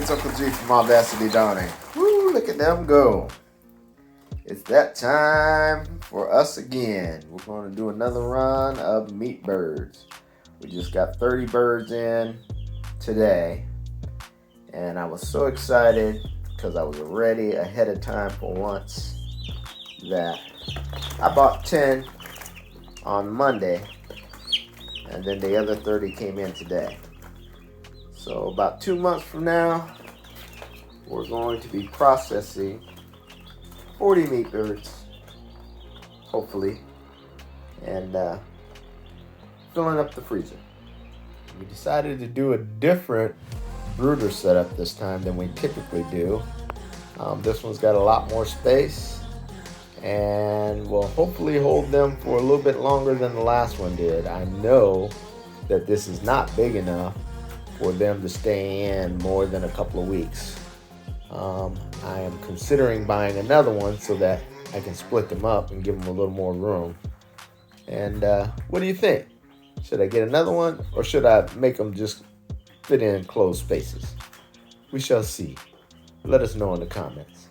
it's Uncle G from Audacity Dawning. Woo, look at them go. It's that time for us again. We're going to do another run of meat birds. We just got 30 birds in today. And I was so excited because I was ready ahead of time for once that I bought 10 on Monday. And then the other 30 came in today. So about 2 months from now, we're going to be processing 40 meat birds, hopefully, and filling up the freezer. We decided to do a different brooder setup this time than we typically do. This one's got a lot more space and will hopefully hold them for a little bit longer than the last one did. I know that this is not big enough for them to stay in more than a couple of weeks. I am considering buying another one so that I can split them up and give them a little more room. And what do you think? Should I get another one or should I make them just fit in closed spaces? We shall see. Let us know in the comments.